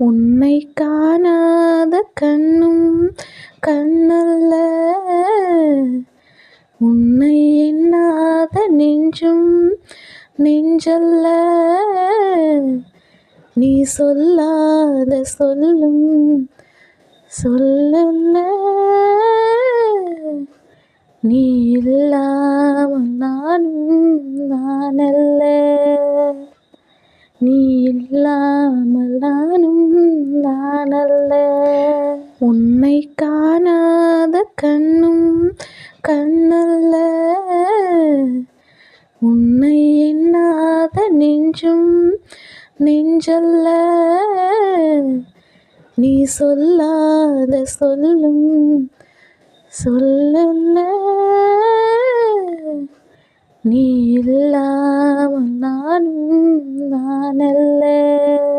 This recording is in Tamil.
உன்னை காணாத கண்ணும் கண்ணல்ல, உன்னை எண்ணாத நெஞ்சும் நெஞ்சல்ல. நீ சொல்லாத சொல்லும் சொல்லல்ல, நீ இல்லாமல் நானும் நானல்ல, நீ இல்லாமல் நானும் நானல்ல. உன்னை காணாத கண்ணும் கண்ணல்ல, உன்னை எண்ணாத நெஞ்சும் நெஞ்சல்ல. நீ சொல்லாத சொல்லும் சொல்லல்ல, நீ இல்லாமல் நானும் நானல்ல.